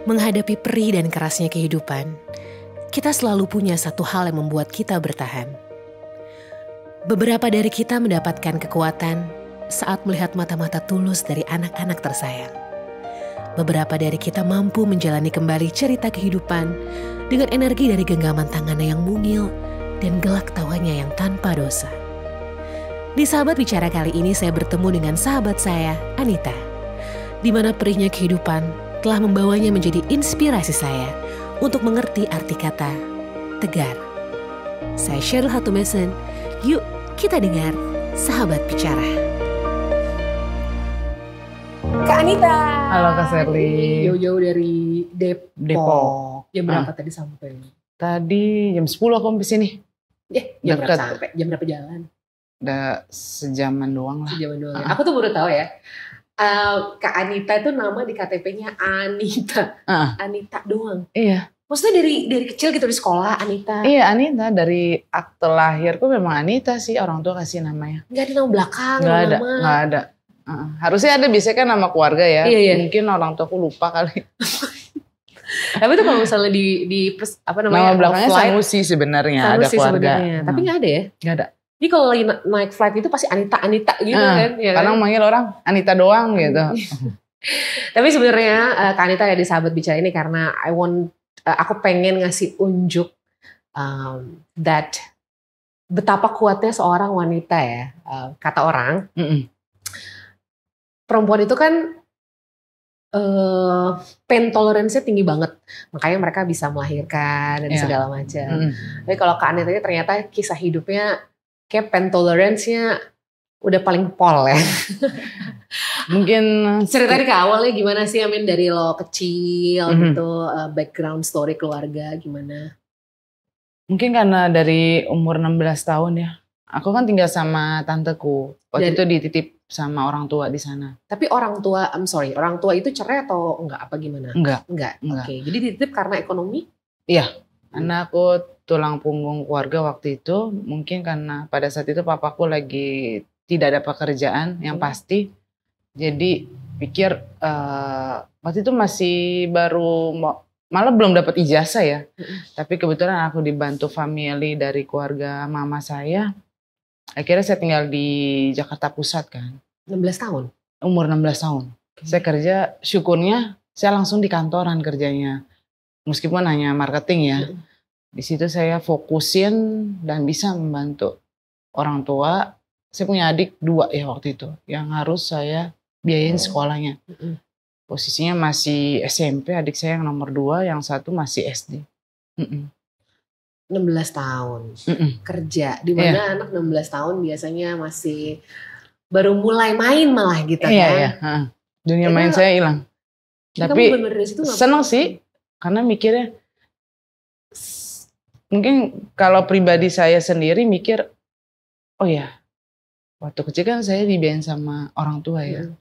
Menghadapi perih dan kerasnya kehidupan, kita selalu punya satu hal yang membuat kita bertahan. Beberapa dari kita mendapatkan kekuatan saat melihat mata-mata tulus dari anak-anak tersayang. Beberapa dari kita mampu menjalani kembali cerita kehidupan dengan energi dari genggaman tangannya yang mungil dan gelak tawanya yang tanpa dosa. Di Sahabat Bicara kali ini saya bertemu dengan sahabat saya, Anita, di mana perihnya kehidupan telah membawanya menjadi inspirasi saya untuk mengerti arti kata tegar. Saya Cheryl Hatumesen, yuk kita dengar Sahabat Bicara. Kak Anita. Halo Kak Serly. Jauh-jauh dari Depok. Jam berapa tadi sampai? Tadi jam 10 aku sampai sini. Jam berapa sampai? Jam berapa jalan? Udah sejaman doang lah. Sejaman doang. Aku tuh baru tahu ya. Kak Anita itu nama di KTP-nya Anita. Anita doang. Iya. Maksudnya dari kecil gitu di sekolah Anita? Iya Anita, dari akte lahirku memang Anita sih, orang tua kasih namanya. Gak ada nama belakang? Gak ada. Harusnya ada, biasanya kan nama keluarga ya. Iya. Mungkin orang tuaku lupa kali. Tapi itu kalau misalnya di apa namanya? Nama belakangnya Sanusi sebenarnya, ada keluarga. Tapi gak ada ya? Gak ada. Jadi kalau lagi naik flight itu pasti Anita gitu kan? Ya kadang manggil orang Anita doang gitu. Tapi sebenarnya Kak Anita ya di Sahabat Bicara ini karena aku pengen ngasih unjuk that betapa kuatnya seorang wanita ya, kata orang. Perempuan itu kan pain tolerance-nya tinggi banget, makanya mereka bisa melahirkan dan segala macam. Tapi kalau Kak Anita ini ternyata kisah hidupnya kayak pain tolerance-nya udah paling pol ya. Mungkin ceritain ke awalnya gimana sih, Amin, dari lo kecil gitu, background story keluarga gimana? Mungkin karena dari umur 16 tahun ya. Aku kan tinggal sama tanteku. Waktu itu dititip sama orang tua di sana. Tapi orang tua itu cerai atau enggak, apa gimana? Enggak. Oke. Jadi dititip karena ekonomi? Iya. Karena aku tulang punggung keluarga waktu itu. Mungkin karena pada saat itu papaku lagi tidak ada pekerjaan yang pasti. Jadi pikir waktu itu masih baru, malah belum dapat ijazah ya. Tapi kebetulan aku dibantu family dari keluarga mama saya. Akhirnya saya tinggal di Jakarta Pusat kan. 16 tahun? Umur 16 tahun. Saya kerja, syukurnya saya langsung di kantoran kerjanya. Meskipun hanya marketing ya. Di situ saya fokusin dan bisa membantu orang tua. Saya punya adik 2 ya waktu itu. Yang harus saya biayain sekolahnya. Posisinya masih SMP, adik saya yang nomor 2, yang satu masih SD. 16 tahun kerja, di mana anak 16 tahun biasanya masih baru mulai main malah gitu kan. Iya. Dunia main saya hilang. Tapi seneng sih, karena mikirnya mungkin kalau pribadi saya sendiri mikir, oh ya waktu kecil kan saya dibiayain sama orang tua ya.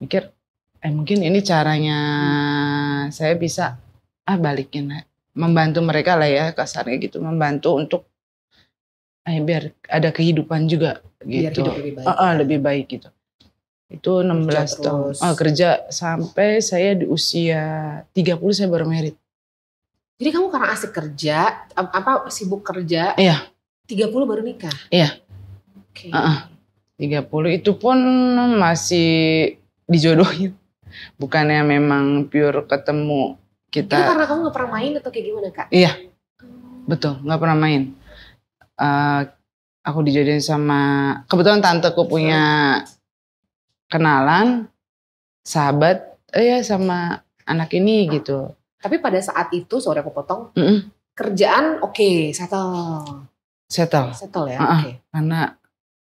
Mikir mungkin ini caranya saya bisa balikin, membantu mereka lah ya, kasarnya gitu, membantu untuk biar ada kehidupan juga gitu. Biar hidup lebih baik. Lebih baik gitu. Itu 16 tahun. Kerja sampai saya di usia 30 saya baru merit. Jadi kamu karena asik kerja, sibuk kerja, 30 baru nikah? Iya. Oke. 30 itu pun masih dijodohin. Bukannya memang pure ketemu kita. Itu karena kamu gak pernah main atau kayak gimana, Kak? Iya, betul, gak pernah main. Aku dijodohin sama, kebetulan tanteku punya kenalan, sahabat, sama anak ini gitu. Tapi pada saat itu, sorry aku potong, kerjaan settle ya? Oke. Karena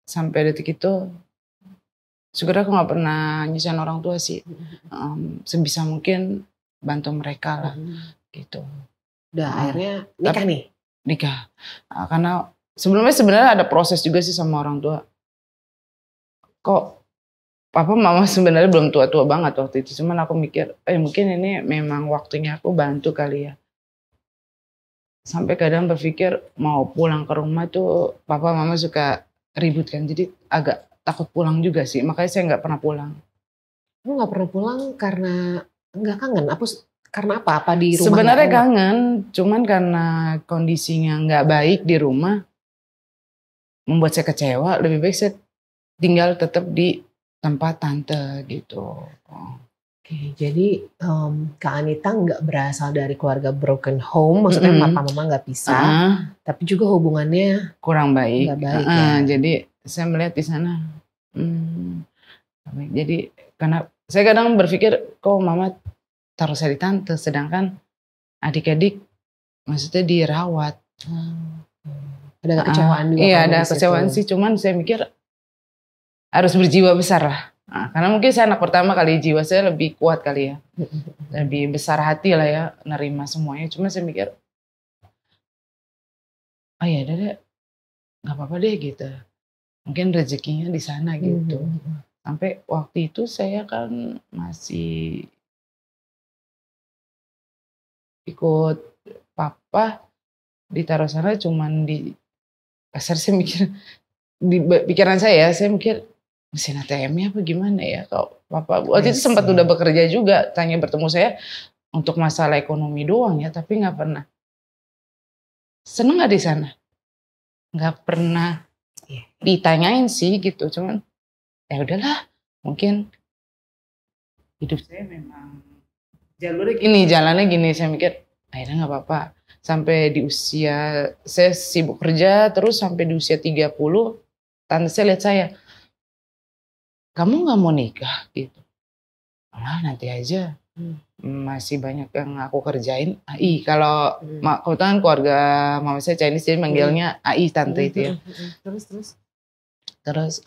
sampai detik itu, syukur aku gak pernah nyusahin orang tua sih. Sebisa mungkin bantu mereka lah gitu. Udah akhirnya nikah nih? Nikah. Karena sebelumnya sebenarnya ada proses juga sih sama orang tua. Kok papa mama sebenarnya belum tua-tua banget waktu itu. Cuman aku mikir mungkin ini memang waktunya aku bantu kali ya. Sampai kadang berpikir mau pulang ke rumah tuh papa mama suka ribut kan. Jadi agak takut pulang juga sih. Makanya saya gak pernah pulang. Lu gak pernah pulang karena nggak kangen? Karena apa? Apa di rumah? Sebenarnya kangen, cuman karena kondisinya nggak baik di rumah, membuat saya kecewa. Lebih baik saya tinggal tetap di tempat tante gitu. Oke, jadi Kak Anita nggak berasal dari keluarga broken home, maksudnya papa mama nggak pisah, tapi juga hubungannya kurang baik. Nggak baik ya. Jadi saya melihat di sana, jadi karena saya kadang berpikir, kok mama taruh saya di tante, sedangkan adik-adik maksudnya dirawat. Ada kekecewaan juga. Iya, ada kekecewaan sih, cuman saya mikir harus berjiwa besar lah. Karena mungkin saya anak pertama kali, jiwa saya lebih kuat kali ya. Lebih besar hati lah ya, nerima semuanya. Cuma saya mikir, oh ya udah deh, gak apa-apa deh gitu. Mungkin rezekinya di sana gitu. Sampai waktu itu saya kan masih ikut papa ditaruh sana, cuman di pasar. Saya mikir, di pikiran saya mikir mesin ATM-nya apa gimana ya, kalau papa waktu itu sempat udah bekerja juga, tanya bertemu saya untuk masalah ekonomi doang ya, tapi nggak pernah seneng nggak di sana, nggak pernah ditanyain sih gitu. Cuman ya udahlah, mungkin hidup saya memang jalannya gini. Saya mikir akhirnya nggak apa-apa. Sampai di usia, saya sibuk kerja terus sampai di usia 30, tante saya lihat saya, kamu nggak mau nikah gitu. Nah, nanti aja, masih banyak yang aku kerjain. AI, kalau kebetulan keluarga mama saya Chinese, jadi manggilnya AI tante itu ya. Terus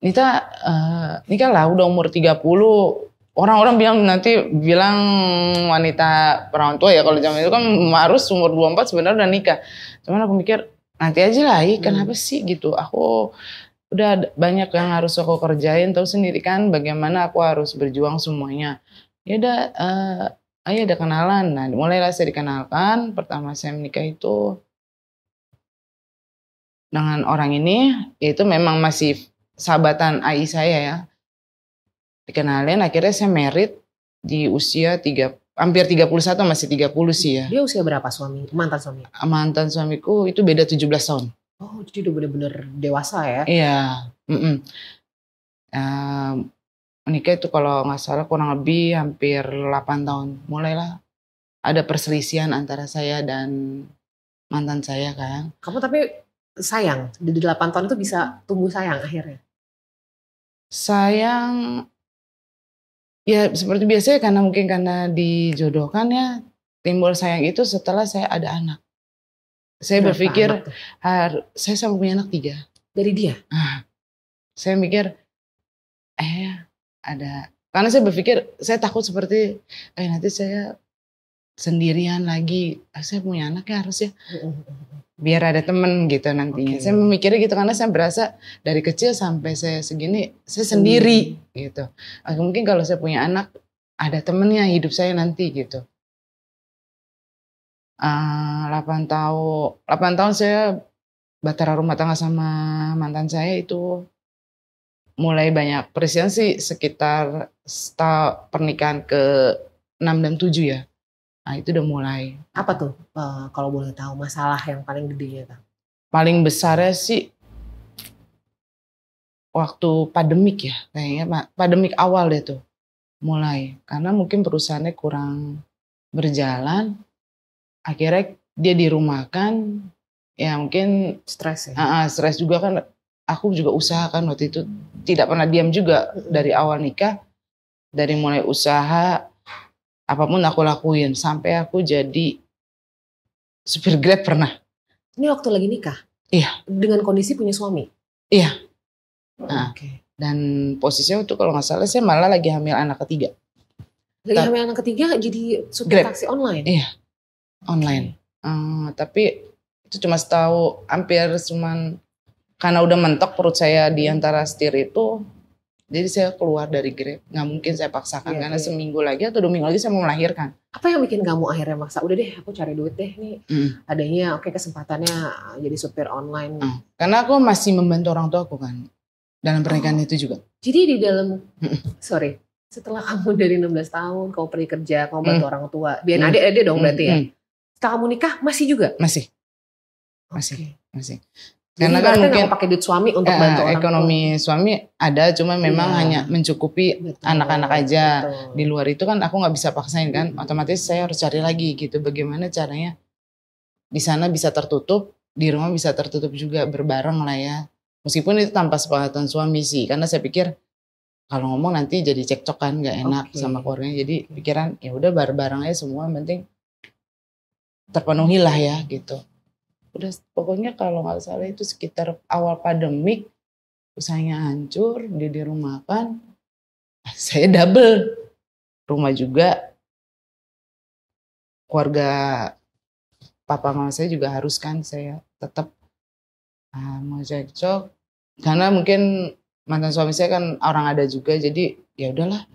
Nita nikah lah udah umur 30. Orang-orang bilang wanita perawan tua ya, kalau zaman itu kan harus umur 24 sebenarnya udah nikah. Cuman aku mikir nanti aja lah, kenapa sih gitu. Aku udah banyak yang harus aku kerjain, tahu sendiri kan bagaimana aku harus berjuang semuanya. Ya udah, ayo ada kenalan. Nah, mulailah saya dikenalkan. Pertama saya menikah itu dengan orang ini, yaitu memang masih sahabatan AI saya ya. Dikenalin, akhirnya saya married di usia hampir 31, masih 30 sih ya. Dia usia berapa mantan suami? Mantan suamiku itu beda 17 tahun. Oh, jadi udah bener-bener dewasa ya? Iya. Menikah itu kalau nggak salah kurang lebih hampir 8 tahun. Mulailah ada perselisihan antara saya dan mantan saya kan. Kamu tapi sayang, di 8 tahun itu bisa tumbuh sayang akhirnya? Sayang, ya seperti biasanya karena dijodohkan ya, timbul sayang itu setelah saya ada anak. Saya berpikir saya sama punya anak 3. Dari dia? Saya mikir ada, karena saya berpikir saya takut seperti nanti saya sendirian lagi. Saya punya anak ya harusnya biar ada temen gitu nantinya. Saya memikirnya gitu karena saya berasa dari kecil sampai saya segini saya sendiri gitu. Mungkin kalau saya punya anak ada temennya hidup saya nanti gitu. 8 tahun saya batara rumah tangga sama mantan saya itu mulai banyak perselisihan sih sekitar pernikahan ke 6 dan 7 ya. Nah itu udah mulai. Apa tuh kalau boleh tahu masalah yang paling gedenya Kang? Paling besarnya sih waktu pandemik ya, kayaknya pandemik awal deh tuh mulai. Karena mungkin perusahaannya kurang berjalan, akhirnya dia dirumahkan, ya mungkin stres ya? Stres juga kan, aku juga usaha kan waktu itu, tidak pernah diam juga dari awal nikah, dari mulai usaha, apapun aku lakuin, sampai aku jadi supir Grab pernah. Ini waktu lagi nikah? Iya. Dengan kondisi punya suami? Iya. Dan posisinya itu kalau nggak salah saya malah lagi hamil anak ketiga. Hamil anak ketiga jadi supir taksi online? Iya, online. Tapi itu cuma tahu hampir cuman karena udah mentok perut saya di antara setir itu, jadi saya keluar dari Grab. Nggak mungkin saya paksakan karena seminggu lagi atau 2 minggu lagi saya mau melahirkan. Apa yang bikin kamu akhirnya maksa? Udah deh aku cari duit deh nih. Adanya kesempatannya jadi supir online. Karena aku masih membantu orang tua aku kan dalam pernikahan itu juga. Jadi di dalam Setelah kamu dari 16 tahun, kamu pergi kerja, kamu bantu orang tua. Biar adik-adik dong berarti ya. Setelah kamu nikah masih juga? Masih. Karena kan mungkin pakai duit suami untuk bantu orang ekonomi tua. Suami ada, cuma memang hanya mencukupi anak-anak aja. Betul. Di luar itu kan aku nggak bisa paksain kan. Otomatis saya harus cari lagi gitu. Bagaimana caranya di sana bisa tertutup, di rumah bisa tertutup juga, berbareng lah ya. Meskipun itu tanpa sepakatan suami sih, karena saya pikir kalau ngomong nanti jadi cekcok kan, nggak enak sama keluarganya. Jadi pikiran ya udah bareng-bareng aja semua, yang penting terpenuhi lah ya gitu. Udah pokoknya kalau nggak salah itu sekitar awal pandemik, usahanya hancur, dia dirumahkan, saya double rumah juga, keluarga papa mama saya juga harus kan saya tetap mau cekcok, karena mungkin mantan suami saya kan orang ada juga, jadi ya udahlah.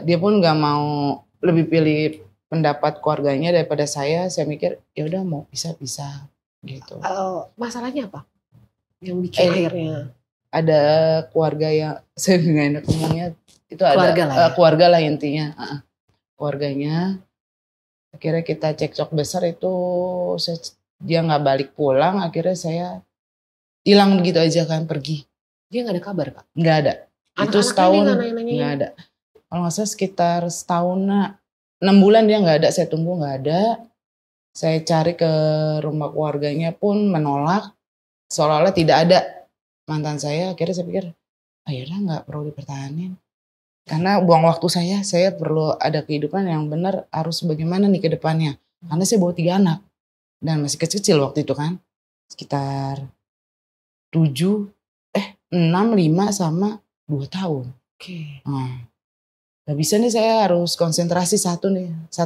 Dia pun nggak mau, lebih pilih pendapat keluarganya daripada saya mikir ya udah mau bisa gitu. Masalahnya apa yang bikin akhirnya? Ada keluarga yang saya nggak enak ngomongnya, itu keluarga ada lah, keluarga lah intinya, keluarganya. Akhirnya kita cekcok besar itu, dia nggak balik pulang, akhirnya saya hilang begitu aja kan, pergi. Dia nggak ada kabar Kak? Nggak ada. Itu setahun nggak ada. Kalau nggak salah sekitar setahun, 6 bulan dia nggak ada. Saya tunggu nggak ada. Saya cari ke rumah keluarganya pun menolak, seolah-olah tidak ada mantan saya. Akhirnya saya pikir, yaudah nggak perlu dipertahanin. Karena buang waktu saya perlu ada kehidupan yang benar, harus bagaimana nih ke depannya. Karena saya bawa 3 anak dan masih kecil-kecil waktu itu kan, sekitar 6, 5 sama 2 tahun. Gak bisa nih, saya harus konsentrasi satu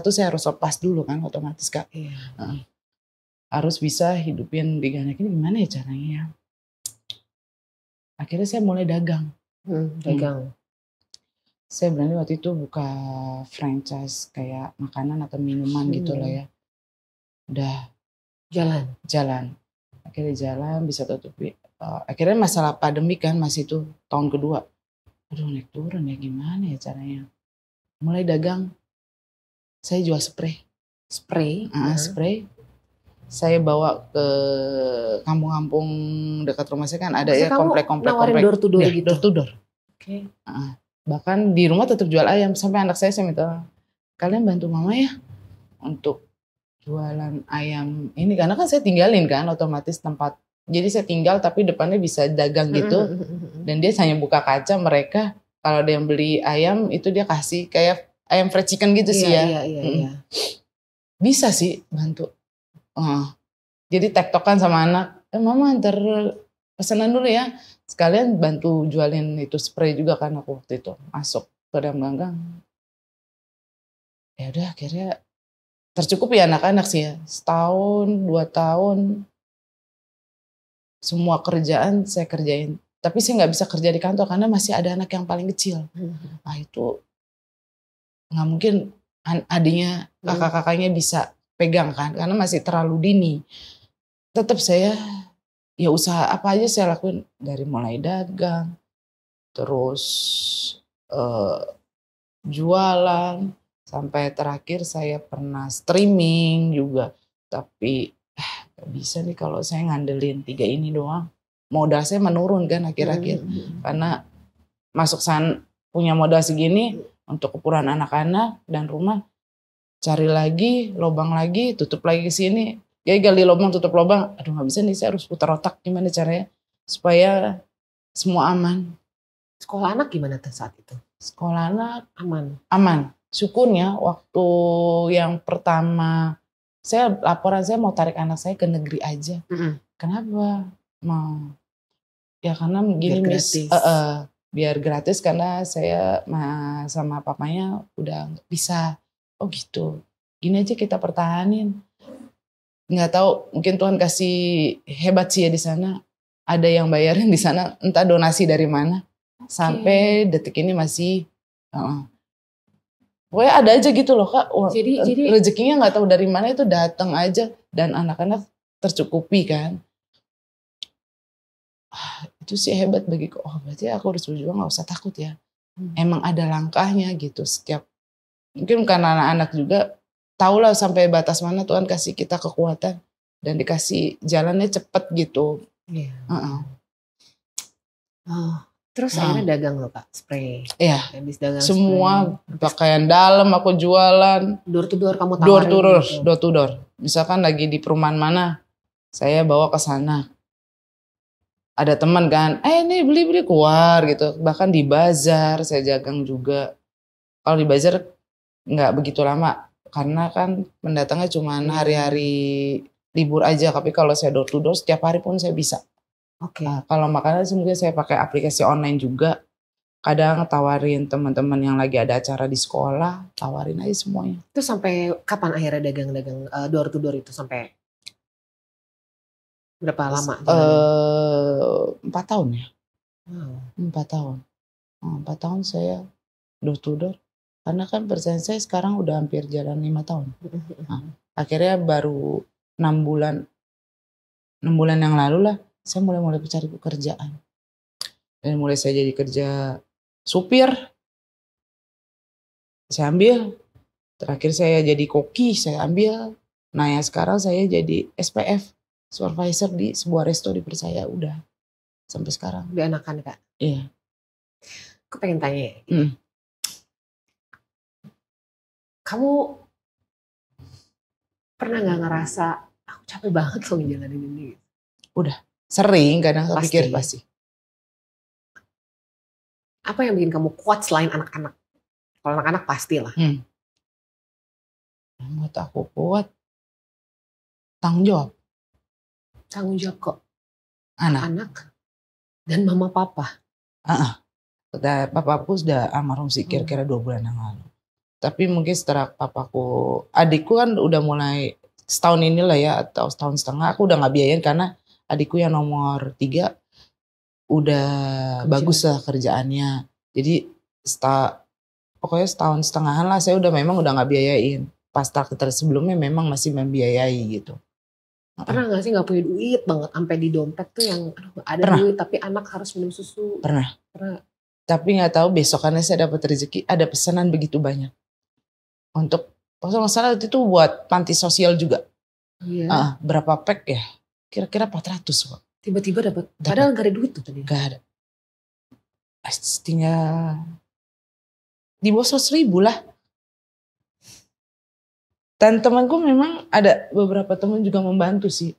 saya harus lepas dulu kan, otomatis Kak. Harus bisa hidupin 3 anak ini, gimana ya caranya ya. Akhirnya saya mulai dagang. Saya berani waktu itu buka franchise kayak makanan atau minuman gitu lah ya. Udah jalan. Akhirnya jalan, bisa tutupi. Akhirnya masalah pandemi kan, masih itu tahun kedua. Aduh naik turun ya, gimana ya caranya. Mulai dagang, saya jual spray. Spray. Saya bawa ke kampung-kampung dekat rumah saya kan, ada ya komplek-komplek. Nawarin door to door gitu? Door to door. Bahkan di rumah tetap jual ayam. Sampai anak saya minta, kalian bantu mama ya untuk jualan ayam ini. Karena kan saya tinggalin kan otomatis tempat. Jadi saya tinggal tapi depannya bisa dagang gitu. Dan dia hanya buka kaca, mereka kalau ada yang beli ayam itu dia kasih kayak ayam fried chicken gitu sih ya. Iya. Bisa sih bantu. Jadi tektokan sama anak, mama antar pesanan dulu ya. Sekalian bantu jualin itu spray juga kan aku waktu itu. Masuk ke dalam ganggang. Ya udah akhirnya tercukupi anak-anak sih ya. Setahun, 2 tahun. Semua kerjaan saya kerjain. Tapi saya nggak bisa kerja di kantor karena masih ada anak yang paling kecil. Nah itu nggak mungkin adiknya, kakak-kakaknya bisa pegang kan. Karena masih terlalu dini. Tetap saya ya usaha apa aja saya lakuin. Dari mulai dagang, terus jualan, sampai terakhir saya pernah streaming juga. Tapi gak bisa nih kalau saya ngandelin 3 ini doang. Modal saya menurun kan akhir-akhir. Karena masuk sana punya modal segini untuk ukuran anak-anak dan rumah. Cari lagi, lobang lagi, tutup lagi ke sini. Ya gali lobang, tutup lobang. Aduh gak bisa nih, saya harus putar otak gimana caranya supaya semua aman. Sekolah anak gimana tuh saat itu? Sekolah anak aman. Syukurnya waktu yang pertama laporan saya mau tarik anak saya ke negeri aja. Kenapa? Ya karena begini biar gratis karena saya sama papanya udah nggak bisa. Oh gitu. Gini aja kita pertahanin. Nggak tahu, mungkin Tuhan kasih hebat sih ya di sana. Ada yang bayarin di sana, entah donasi dari mana. Sampai detik ini masih pokoknya ada aja gitu loh Kak. Jadi rezekinya nggak tahu dari mana itu datang aja dan anak-anak tercukupi kan. Itu itu sih hebat bagiku. Oh berarti aku harus berjuang, nggak usah takut ya. Emang ada langkahnya gitu. Setiap mungkin karena anak-anak juga tahulah sampai batas mana Tuhan kasih kita kekuatan dan dikasih jalannya cepet gitu. Iya. Uh-uh. Oh, terus akhirnya dagang loh Kak, spray. Iya. Habis dagang Semua spray. pakaian dalam aku jualan. Door to door kamu Door tawarin to door, gitu. door to door. Misalkan lagi di perumahan mana, saya bawa ke sana. Ada teman kan, ini beli-beli keluar gitu. Bahkan di bazar saya jagang juga. Kalau di bazar nggak begitu lama, karena kan mendatangnya cuma hari-hari libur aja. Tapi kalau saya door to door setiap hari pun saya bisa. Oke. Nah, kalau makanan mungkin saya pakai aplikasi online juga. Kadang tawarin teman-teman yang lagi ada acara di sekolah, tawarin aja semuanya. Itu sampai kapan akhirnya dagang-dagang door to door itu sampai berapa lama? 4 tahun ya. Wow. 4 tahun. 4 tahun saya door to door. Karena kan percaya saya sekarang udah hampir jalan 5 tahun. Nah, akhirnya baru 6 bulan yang lalu lah saya mulai mencari pekerjaan. Dan mulai saya jadi kerja supir. Saya ambil. Terakhir saya jadi koki, saya ambil. Nah yang sekarang saya jadi SPF, supervisor di sebuah resto di Persaya, udah sampai sekarang. Udah enakan Kak? Iya. Aku pengen tanya ya. Kamu pernah gak ngerasa, aku capek banget loh ngejalanin ini? Udah, sering kadang saya pikir pasti. Apa yang bikin kamu kuat selain anak-anak? Kalau anak-anak pastilah. Yang buat aku kuat, tanggung jawab. Tanggung jawab kok. Anak. Dan mama papa. Papaku sudah almarhum sih kira-kira 2 bulan yang lalu. Tapi mungkin setelah papaku, adikku kan udah mulai setahun inilah ya, atau setahun setengah, aku udah gak biayain karena adikku yang nomor 3 udah bagus lah kerjaannya. Jadi pokoknya setahun setengahan lah saya memang udah gak biayain. Pas traktir sebelumnya memang masih membiayai gitu. Pernah gak sih gak punya duit banget sampai di dompet tuh yang ada duit tapi anak harus minum susu? Pernah. Tapi gak tahu besokannya saya dapat rezeki, ada pesanan begitu banyak. Untuk kalau nggak salah itu buat panti sosial juga. Iya. Berapa pack ya? Kira-kira 400 kok. Tiba-tiba dapat. Padahal gak ada duit tuh tadi. Gak ada. Tinggal di bawah 100.000 lah. Dan temanku memang ada beberapa teman juga membantu sih.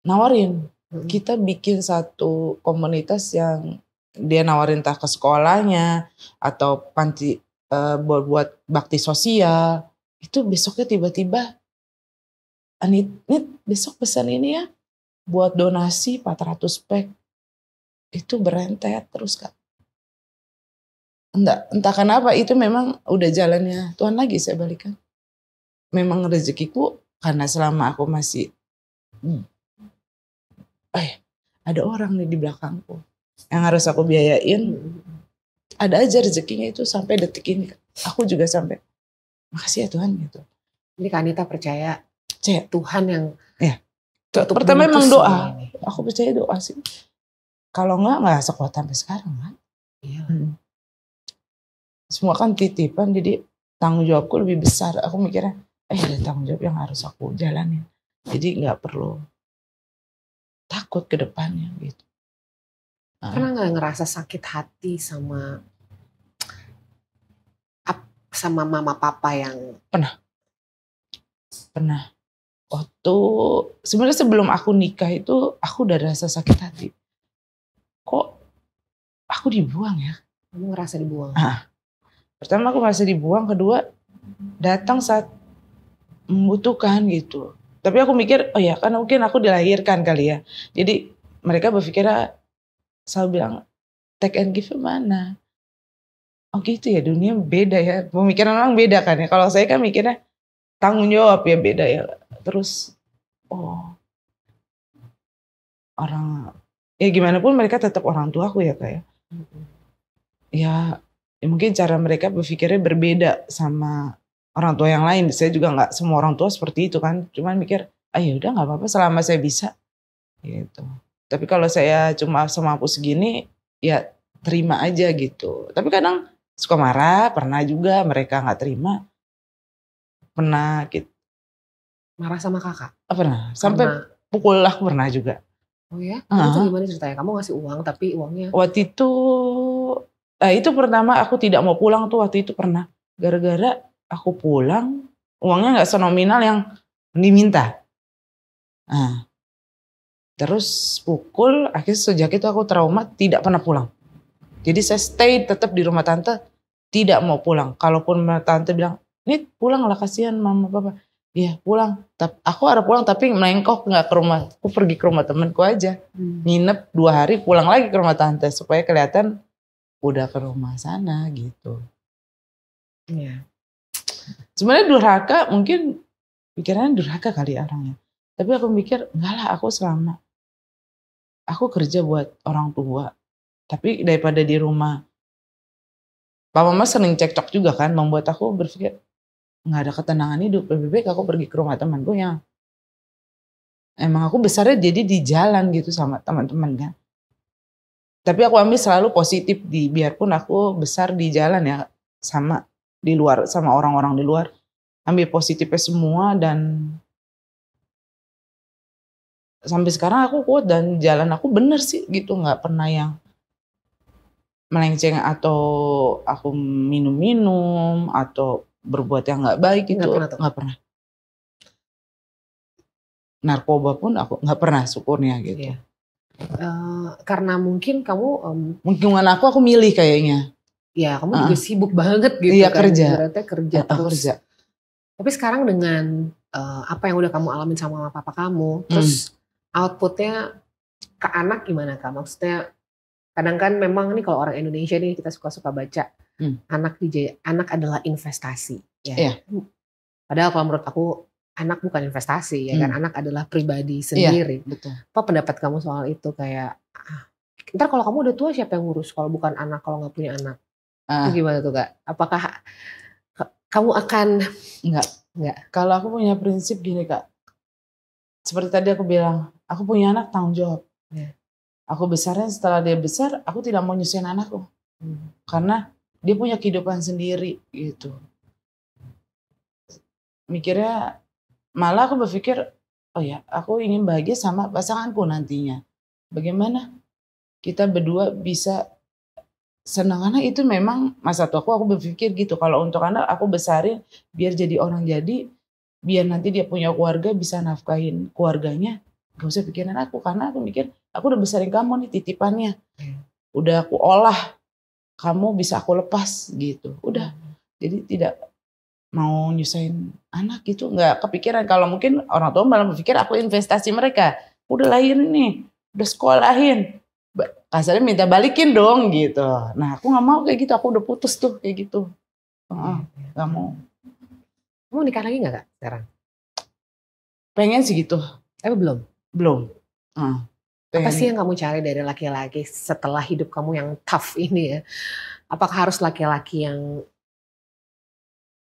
Nawarin. Kita bikin satu komunitas yang dia nawarin entah ke sekolahnya atau panti buat bakti sosial. Itu besoknya tiba-tiba Nit besok pesan ini ya buat donasi 400 pack. Itu berentet terus Kak. Entah kenapa itu memang udah jalannya Tuhan lagi saya balikan. Memang rezekiku karena selama aku masih ada orang nih di belakangku yang harus aku biayain. Ada aja rezekinya itu sampai detik ini. Aku juga sampai makasih ya Tuhan gitu. Ini Kak Anita percaya Tuhan yang pertama memang doa. Aku percaya doa sih. Kalau nggak sekuat sampai sekarang kan. Iya. Semua kan titipan, jadi tanggung jawabku lebih besar. Aku mikirnya ada tanggung jawab yang harus aku jalanin. Jadi nggak perlu takut ke depannya gitu. Pernah nggak ngerasa sakit hati sama mama papa yang? Pernah. Waktu sebenarnya sebelum aku nikah itu aku udah rasa sakit hati. Kok aku dibuang ya? Kamu ngerasa dibuang? Pertama aku merasa dibuang, kedua datang saat membutuhkan gitu. Tapi aku mikir, oh ya karena mungkin aku dilahirkan kali ya. Jadi mereka berpikirnya selalu bilang take and give mana? Oh gitu ya, dunia beda ya. Pemikiran orang beda kan ya. Kalau saya kan mikirnya tanggung jawab ya beda ya. Terus orang ya gimana pun mereka tetap orang tuaku ya Kak ya. Ya mungkin cara mereka berpikirnya berbeda sama orang tua yang lain. Saya juga nggak semua orang tua seperti itu kan. Cuman mikir, ya udah nggak apa-apa selama saya bisa gitu. Tapi kalau saya cuma semampu segini, ya terima aja gitu. Tapi kadang suka marah, pernah juga mereka nggak terima. Pernah gitu. Marah sama kakak? Pernah. Sampai Karena, pukul aku pernah juga. oh ya? Itu tuh gimana ceritanya? Kamu ngasih uang tapi uangnya? Waktu itu pertama aku tidak mau pulang tuh waktu itu pernah. Gara-gara aku pulang, uangnya nggak senominal yang diminta. Nah, terus akhirnya sejak itu aku trauma, tidak pernah pulang. Jadi saya stay tetap di rumah tante, tidak mau pulang. Kalaupun tante bilang, "Nih pulanglah, kasihan mama papa." Iya pulang. Aku ada pulang tapi melengkok nggak ke rumah. Aku pergi ke rumah temanku aja. Nginep 2 hari, pulang lagi ke rumah tante supaya kelihatan udah ke rumah sana gitu. Iya. Sebenarnya durhaka, mungkin pikirannya durhaka kali orangnya. Tapi aku mikir, enggak lah, aku kerja buat orang tua. Tapi daripada di rumah, Papa Mama sering cekcok juga kan, membuat aku berpikir, nggak ada ketenangan hidup. Lebih baik aku pergi ke rumah temanku yang emang aku besarnya jadi di jalan gitu sama teman-teman kan. Tapi aku ambil selalu positif, biarpun aku besar di jalan ya, sama di luar, sama orang-orang di luar. Ambil positifnya semua dan sampai sekarang aku kuat dan jalan aku bener sih gitu, nggak pernah yang melenceng atau aku minum-minum atau berbuat yang nggak baik gitu, nggak pernah. Narkoba pun aku nggak pernah, syukurnya gitu. Iya. Karena mungkin kamu lingkungan aku milih kayaknya. Ya kamu juga sibuk banget gitu iya, kan. Kerja. Berarti kerja terus. Kerja. Tapi sekarang dengan apa yang udah kamu alamin sama papa kamu, terus outputnya ke anak gimana Kak? Maksudnya kadang kan memang nih kalau orang Indonesia nih kita suka-suka baca anak adalah investasi. Ya. Iya. Padahal kalau menurut aku anak bukan investasi ya kan, anak adalah pribadi sendiri. Iya, betul. Apa pendapat kamu soal itu? Kayak ntar kalau kamu udah tua siapa yang ngurus kalau bukan anak, kalau nggak punya anak? Itu gimana tuh Kak? Apakah kamu akan enggak? Kalau aku punya prinsip gini Kak, seperti tadi aku bilang, aku punya anak tanggung jawab. Aku besarnya setelah dia besar, aku tidak mau nyusahin anakku, karena dia punya kehidupan sendiri gitu. Mikirnya, malah aku berpikir, oh ya, aku ingin bahagia sama pasanganku nantinya. Bagaimana kita berdua bisa senang, karena itu memang masa tuaku, aku berpikir gitu. Kalau untuk anak aku besarin biar jadi orang jadi, biar nanti dia punya keluarga bisa nafkahin keluarganya, gak usah pikirin aku, karena aku mikir aku udah besarin kamu nih titipannya, udah aku olah, kamu bisa aku lepas gitu, udah. Jadi tidak mau nyusahin anak gitu, nggak kepikiran. Kalau mungkin orang tua malah berpikir aku investasi mereka, udah lahirin nih, udah sekolahin, kasarnya minta balikin dong gitu. Nah aku nggak mau kayak gitu, aku udah putus tuh kayak gitu, nggak mau. Kamu nikah lagi nggak Kak sekarang? Pengen sih gitu. Tapi belum. Apa sih yang kamu cari dari laki-laki setelah hidup kamu yang tough ini ya? Apakah harus laki-laki yang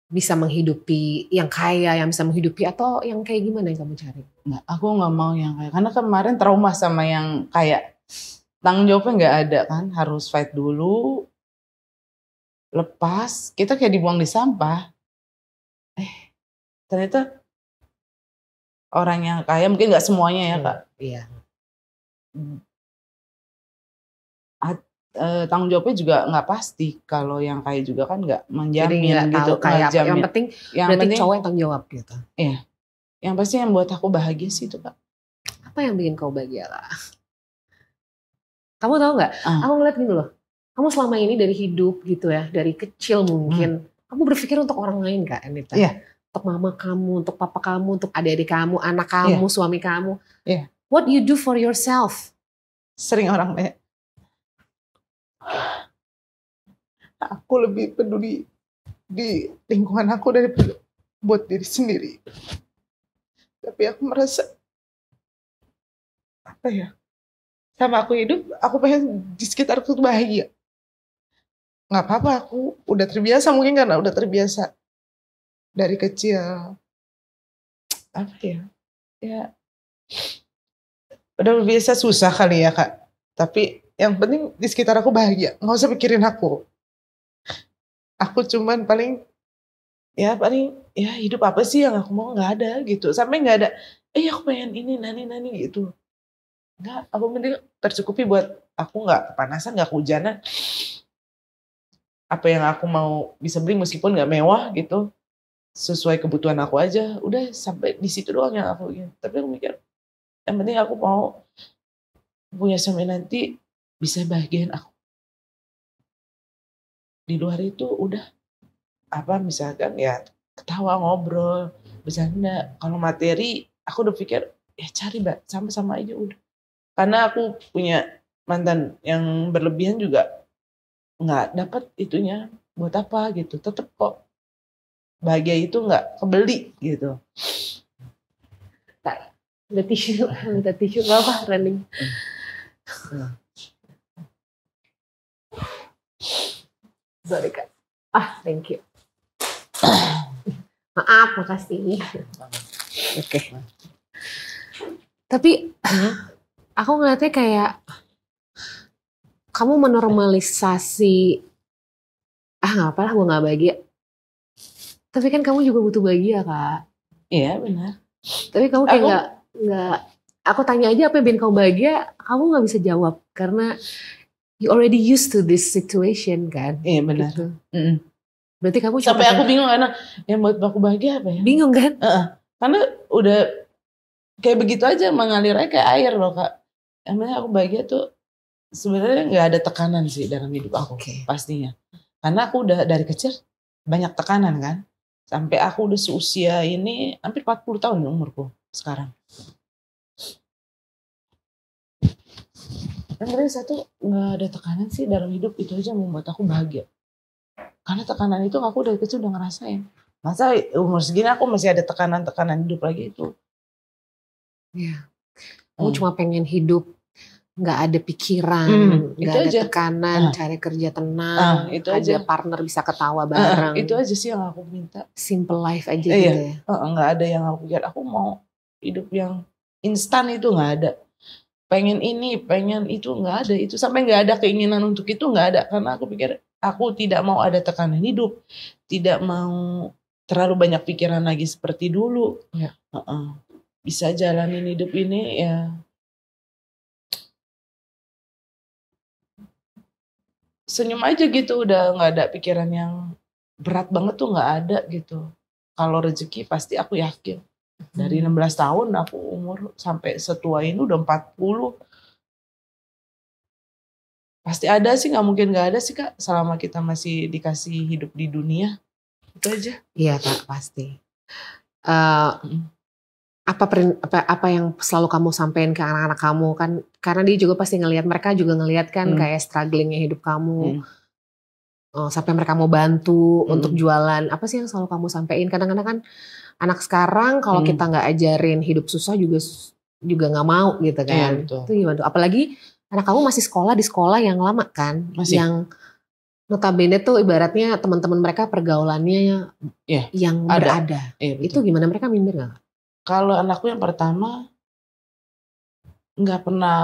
bisa menghidupi, yang kaya, yang bisa menghidupi, atau yang kayak gimana yang kamu cari? Nggak, aku nggak mau yang kaya, karena kemarin trauma sama yang kaya. Tanggung jawabnya nggak ada kan, harus fight dulu, lepas, kita kayak dibuang di sampah. Ternyata orang yang kaya, mungkin nggak semuanya ya Kak. Iya. Tanggung jawabnya juga nggak pasti. Kalau yang kaya juga kan nggak menjamin. Jadi nggak gitu. Tahu kayak apa. Yang penting berarti cowok yang tanggung jawab gitu. Iya. Yang pasti yang buat aku bahagia sih itu Kak. Apa yang bikin kau bahagia Kak? Kamu tahu nggak? Aku ngeliat gini loh. Kamu selama ini dari hidup gitu ya, dari kecil mungkin, kamu berpikir untuk orang lain Kak Anita. Iya. Untuk mama kamu, untuk papa kamu, untuk adik-adik kamu, anak kamu, suami kamu. Iya. What you do for yourself? Sering orang tanya, aku lebih peduli di lingkungan aku daripada buat diri sendiri. Tapi aku merasa, apa ya, sama aku hidup, aku pengen di sekitarku tuh bahagia. Nggak apa-apa, aku udah terbiasa, mungkin karena udah terbiasa dari kecil. Apa ya, ya udah biasa susah kali ya Kak. Tapi yang penting di sekitar aku bahagia. Nggak usah pikirin aku. Aku cuman paling ya hidup apa sih yang aku mau, nggak ada gitu. Sampai nggak ada, aku pengen ini nani gitu. Nggak, aku penting tercukupi buat aku nggak kepanasan, nggak kehujanan. Apa yang aku mau bisa beli meskipun nggak mewah gitu. Sesuai kebutuhan aku aja. Udah sampai di situ doang yang aku ingin. Tapi aku mikir, yang penting aku mau punya suami nanti bisa bahagiain aku. Di luar itu udah misalkan ya ketawa, ngobrol, bercanda. Kalau materi aku udah pikir ya cari sama-sama aja udah. Karena aku punya mantan yang berlebihan juga nggak dapat itunya buat apa gitu. Tetep kok bahagia itu nggak kebeli gitu. Ada tisu nggak apa running. Sorry Kak. Thank you. Maaf, makasih. Oke. Tapi aku ngeliatnya kayak kamu menormalisasi nggak apa-apa gue nggak bahagia. Tapi kan kamu juga butuh bahagia Kak. Iya benar. Tapi kamu kayak nggak. Aku tanya aja apa yang bikin kamu bahagia, kamu nggak bisa jawab karena you already used to this situation kan. Iya benar. Gitu. Berarti kamu sampai aku bingung karena yang buat aku bahagia apa ya? Bingung kan? Karena udah kayak begitu aja mengalir aja kayak air loh Kak. Emangnya aku bahagia tuh sebenarnya nggak ada tekanan sih dalam hidup aku pastinya. Karena aku udah dari kecil banyak tekanan kan. Sampai aku udah seusia ini hampir 40 tahun umurku sekarang. Dan dari satu nggak ada tekanan sih dalam hidup, itu aja membuat aku bahagia. Karena tekanan itu aku dari kecil udah ngerasain. Masa umur segini aku masih ada tekanan-tekanan hidup lagi itu. Iya. Kamu cuma pengen hidup nggak ada pikiran, nggak ada aja. Tekanan, cari kerja tenang, itu ada aja. Partner bisa ketawa bareng. Itu aja sih yang aku minta. Simple life aja gitu ya. Nggak ada yang aku pikir, aku mau hidup yang instan itu nggak ada. Pengen ini, pengen itu nggak ada. Itu sampai nggak ada keinginan untuk itu nggak ada. Karena aku pikir aku tidak mau ada tekanan hidup, tidak mau terlalu banyak pikiran lagi seperti dulu. Ya. Bisa jalanin hidup ini ya. Senyum aja gitu, udah nggak ada pikiran yang berat banget tuh nggak ada gitu. Kalau rezeki pasti aku yakin. Dari 16 tahun aku umur sampai setua ini udah 40. Pasti ada sih, nggak mungkin nggak ada sih Kak, selama kita masih dikasih hidup di dunia. Itu aja. Iya Kak, pasti. Apa yang selalu kamu sampaikan ke anak-anak kamu kan, karena dia juga pasti ngelihat, mereka juga ngelihat kan kayak strugglingnya hidup kamu, sampai mereka mau bantu untuk jualan. Apa sih yang selalu kamu sampaikan? Kadang-kadang kan anak sekarang kalau kita nggak ajarin hidup susah juga nggak mau gitu kan. Iya, itu gimana tuh? Apalagi anak kamu masih sekolah di sekolah yang lama kan, yang notabene tuh ibaratnya teman-teman mereka pergaulannya yang berada. Itu gimana, mereka minder nggak? Kalau anakku yang pertama nggak pernah,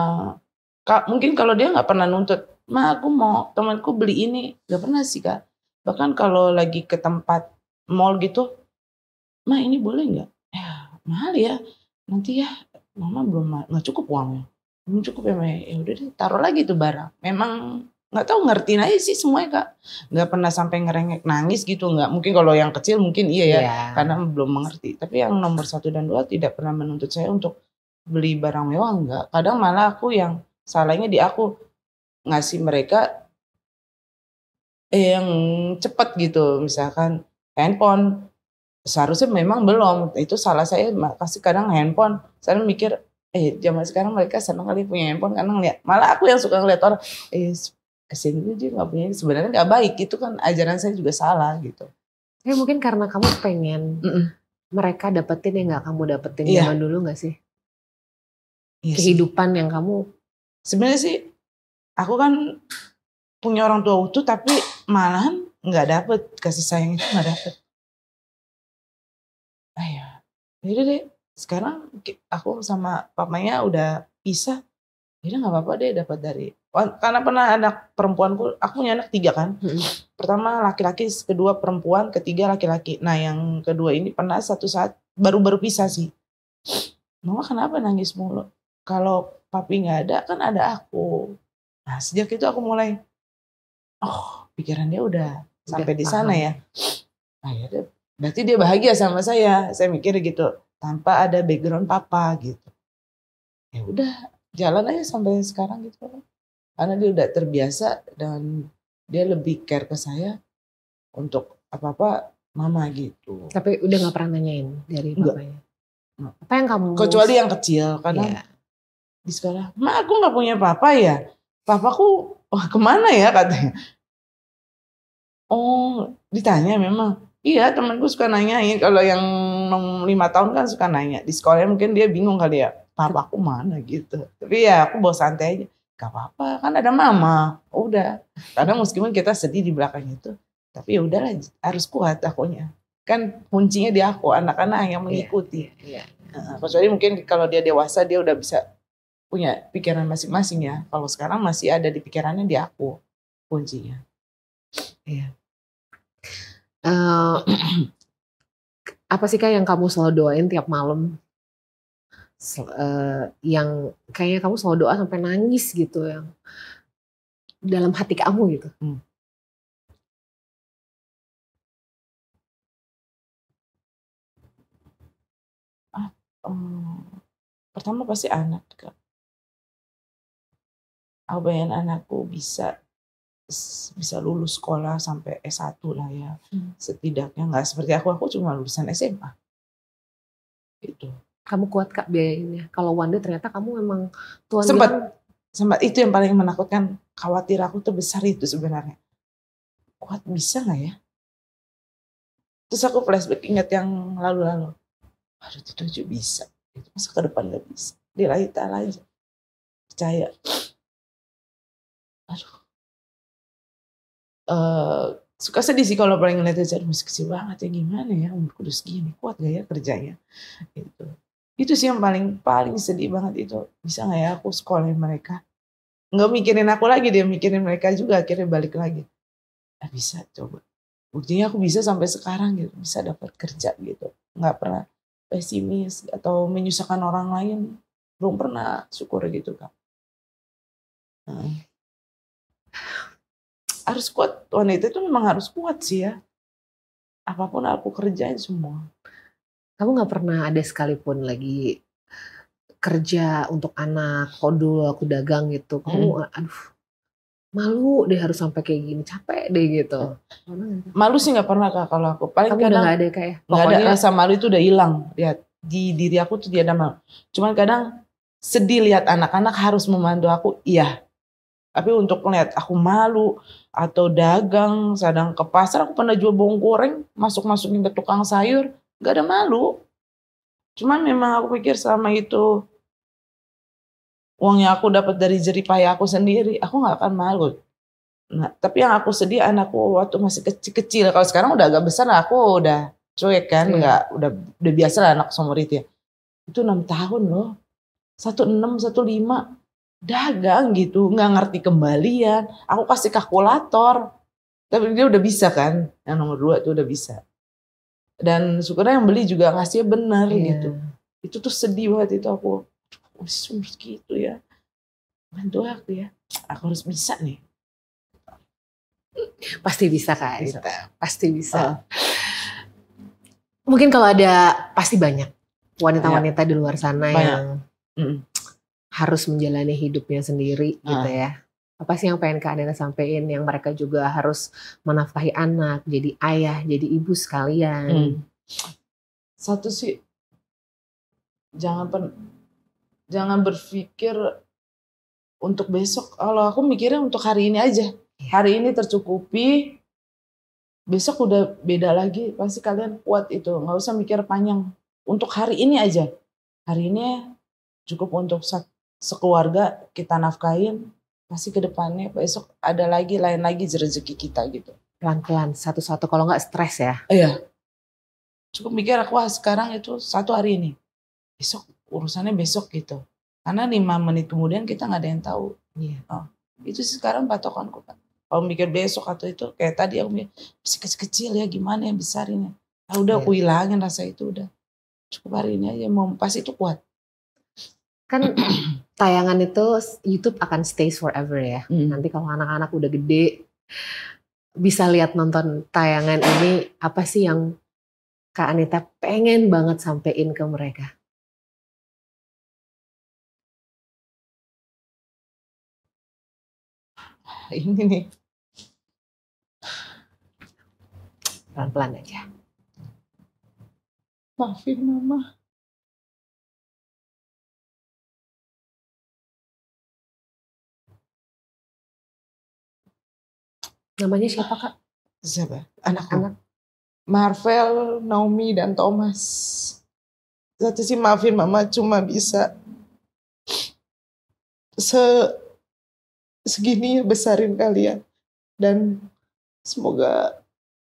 mungkin kalau dia nggak pernah nuntut, Ma aku mau temanku beli ini, nggak pernah sih Kak. Bahkan kalau lagi ke tempat mall gitu, Ma ini boleh nggak? Ya mahal ya, nanti ya Mama nggak cukup uangnya, belum cukup ya Ma. Ya udah deh taruh lagi tuh barang. Memang nggak tahu, ngertiin aja sih semuanya Kak. Nggak pernah sampai ngerengek nangis gitu, nggak. Mungkin kalau yang kecil mungkin iya ya, karena belum mengerti. Tapi yang nomor 1 dan 2 tidak pernah menuntut saya untuk beli barang mewah, enggak. Kadang malah aku yang salahnya di aku ngasih mereka yang cepat gitu, misalkan handphone. Seharusnya memang belum, itu salah saya kasih kadang handphone. Saya mikir zaman sekarang mereka senang kali punya handphone karena ngeliat, malah aku yang suka ngeliat orang kesini dia nggak punya, sebenarnya nggak baik. Itu kan ajaran saya juga salah gitu. Ya mungkin karena kamu pengen mereka dapetin yang nggak kamu dapetin zaman dulu nggak sih? Kehidupan yang kamu. Sebenarnya sih aku kan punya orang tua utuh, tapi malahan nggak dapet kasih sayang itu, nggak dapet. Jadi deh sekarang aku sama papanya udah pisah, ya nggak apa-apa deh dapat dari. Karena pernah anak perempuanku, aku punya anak 3 kan. Pertama laki-laki, kedua perempuan, ketiga laki-laki. Nah yang kedua ini pernah satu saat baru pisah sih. Mama kenapa nangis mulu? Kalau papi nggak ada kan ada aku. Nah sejak itu aku mulai, oh pikiran dia udah sampai di sana ya. Nah ya berarti dia bahagia sama saya. Saya mikir gitu, tanpa ada background papa gitu. Ya udah jalan aja sampai sekarang gitu. Karena dia udah terbiasa dan dia lebih care ke saya untuk apa-apa mama gitu. Tapi udah gak pernah nanyain dari papanya? Apa yang kamu... Kecuali yang kecil, karena di sekolah, Ma aku gak punya papa ya? Papaku kemana ya katanya? Oh ditanya memang. Iya temanku suka nanyain, kalau yang 5 tahun kan suka nanya. Di sekolahnya mungkin dia bingung kali ya, papaku mana gitu. Tapi ya aku bawa santai aja. Gak apa-apa, kan ada mama. Udah. Karena meskipun kita sedih di belakang itu, tapi ya udahlah harus kuat akunya. Kan kuncinya di aku, anak-anak yang mengikuti. Kecuali mungkin kalau dia dewasa dia udah bisa punya pikiran masing-masing ya. Kalau sekarang masih ada di pikirannya di aku kuncinya. Iya. Apa sih Kak yang kamu selalu doain tiap malam? Yang kayaknya kamu selalu doa sampai nangis gitu yang dalam hati kamu gitu. Pertama pasti anak Kak. Aku pengen anakku bisa lulus sekolah sampai S1 lah ya. Setidaknya nggak seperti aku cuma lulusan SMA. Gitu. Kamu kuat Kak biayainnya. Kalau one day ternyata kamu memang Tuhan sempat itu yang paling menakutkan. Khawatir aku tuh besar itu sebenarnya. Kuat bisa nggak ya? Terus aku flashback ingat yang lalu-lalu. Aduh itu aja bisa. Itu masa ke depan nggak bisa. Diraih ta'ala aja. Percaya. Aduh. Suka sedih sih kalau paling ngeliat aja. Masih kecil banget ya gimana ya. Umurku udah segini. Kuat gak ya kerjanya. Gitu. Itu sih yang paling sedih banget itu. Bisa gak ya aku sekolahin mereka. Nggak mikirin aku lagi, dia mikirin mereka juga. Akhirnya balik lagi. Nah, bisa coba. Buktinya aku bisa sampai sekarang gitu. Bisa dapat kerja gitu. Nggak pernah pesimis atau menyusahkan orang lain. Belum pernah syukur gitu Kak. Harus kuat. Wanita itu memang harus kuat sih ya. Apapun aku kerjain semua. Kamu gak pernah ada sekalipun lagi kerja untuk anak, dulu aku dagang gitu. Kamu aduh malu deh harus sampai kayak gini, capek deh gitu. Malu sih gak pernah Kak kalau aku. Paling kamu kadang udah gak ada kayak. Gak ada rasa malu itu udah hilang. Lihat di diri aku tuh dia ada malu. Cuman kadang sedih lihat anak-anak harus membantu aku, iya. Tapi untuk ngeliat aku malu atau dagang, sedang ke pasar, aku pernah jual bawang goreng, masukin ke tukang sayur, gak ada malu. Cuman memang aku pikir selama itu uang yang aku dapat dari jerih payah aku sendiri, aku gak akan malu. Nah, tapi yang aku sedih anakku waktu masih kecil-kecil. Kalau sekarang udah agak besar, aku udah cuek kan, udah biasa lah anak seumur itu ya. Itu 6 tahun loh, 16, 15. Dagang gitu, nggak ngerti kembalian. Aku kasih kalkulator, tapi dia udah bisa kan. Yang nomor 2 tuh udah bisa. Dan syukurnya yang beli juga ngasihnya benar gitu. Itu tuh sedih banget itu aku. Masih umur gitu ya. Bantu aku ya. Aku harus bisa nih. Pasti bisa Kak. Pasti bisa. Mungkin kalau ada, pasti banyak wanita-wanita di luar sana yang harus menjalani hidupnya sendiri gitu ya. Apa sih yang pengen Kak Nena sampein yang mereka juga harus menafkahi anak, jadi ayah, jadi ibu sekalian. Satu sih, jangan berpikir untuk besok. Kalau aku mikirnya untuk hari ini aja. Hari ini tercukupi, besok udah beda lagi. Pasti kalian kuat itu, nggak usah mikir panjang. Untuk hari ini aja. Hari ini cukup untuk sekeluarga kita nafkahin, pasti ke depannya besok ada lagi lain lagi rezeki kita gitu. Pelan-pelan satu-satu kalau nggak stres ya. Iya. Cukup mikir aku sekarang itu 1 hari ini. Besok urusannya besok gitu. Karena 5 menit kemudian kita nggak ada yang tahu. Iya. Oh, itu sih sekarang patokanku Kak. Kalau mikir besok atau itu kayak tadi aku mikir masih kecil-kecil ya gimana yang besarinnya. Nah, udah aku hilangin rasa itu udah. Cukup hari ini aja mau pas itu kuat. Kan tayangan itu YouTube akan stays forever ya. Nanti kalau anak-anak udah gede bisa lihat nonton tayangan ini, apa sih yang Kak Anita pengen banget sampein ke mereka? Ini nih. Pelan-pelan aja. Maafin Mama. Namanya siapa Kak? Siapa? Anakku. Anak. Marvel, Naomi, dan Thomas. Satu sih maafin Mama cuma bisa segini besarin kalian. Dan semoga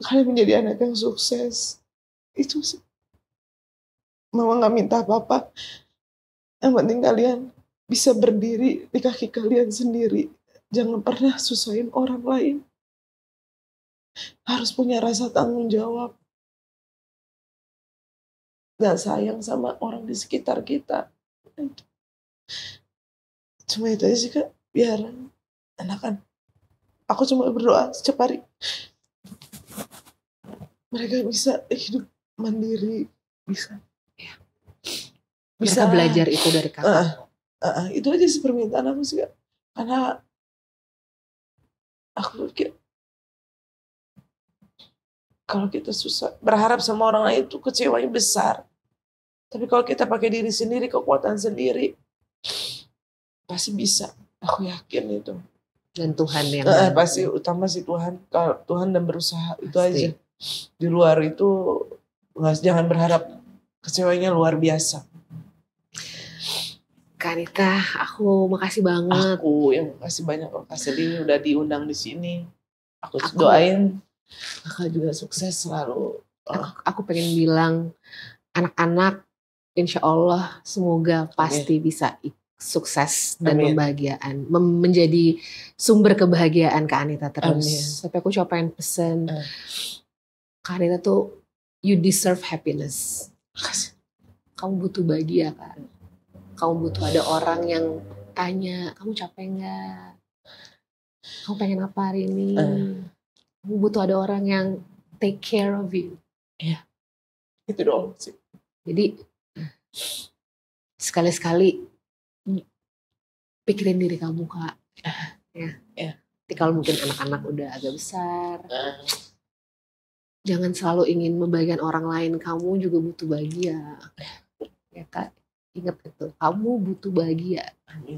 kalian menjadi anak yang sukses. Itu sih. Mama gak minta apa-apa. Yang penting kalian bisa berdiri di kaki kalian sendiri. Jangan pernah susahin orang lain. Harus punya rasa tanggung jawab. Gak sayang sama orang di sekitar kita. Cuma itu aja sih Kak. Biar enakan. Aku cuma berdoa setiap hari. Mereka bisa hidup mandiri. Bisa. Bisa belajar itu dari Kakak. Itu aja sih permintaan aku sih Kak. Karena aku pikir kalau kita susah berharap sama orang lain itu kecewanya besar. Tapi kalau kita pakai diri sendiri, kekuatan sendiri, pasti bisa. Aku yakin itu. Dan Tuhan yang pasti utama sih Tuhan. Kalau Tuhan dan berusaha itu pasti. Aja. Di luar itu jangan berharap kecewanya luar biasa. Kak Anita, aku makasih banget. Aku yang makasih banyak Kak Selly udah diundang di sini. Aku doain Kakak juga sukses selalu. Aku pengen bilang anak-anak insya Allah semoga pasti bisa sukses dan menjadi sumber kebahagiaan Kak Anita terus. Tapi aku cuma pengen pesen Kak Anita tuh you deserve happiness. Kamu butuh bahagia kan. Kamu butuh ada orang yang tanya, kamu capek nggak? Kamu pengen apa hari ini? Kamu butuh ada orang yang take care of you. Iya, itu doang sih. Jadi sekali-sekali pikirin diri kamu Kak. Ya. Tapi kalau mungkin anak-anak udah agak besar, jangan selalu ingin membahagiakan orang lain. Kamu juga butuh bahagia. Ya Kak. Ingat itu, kamu butuh bahagia. Amin.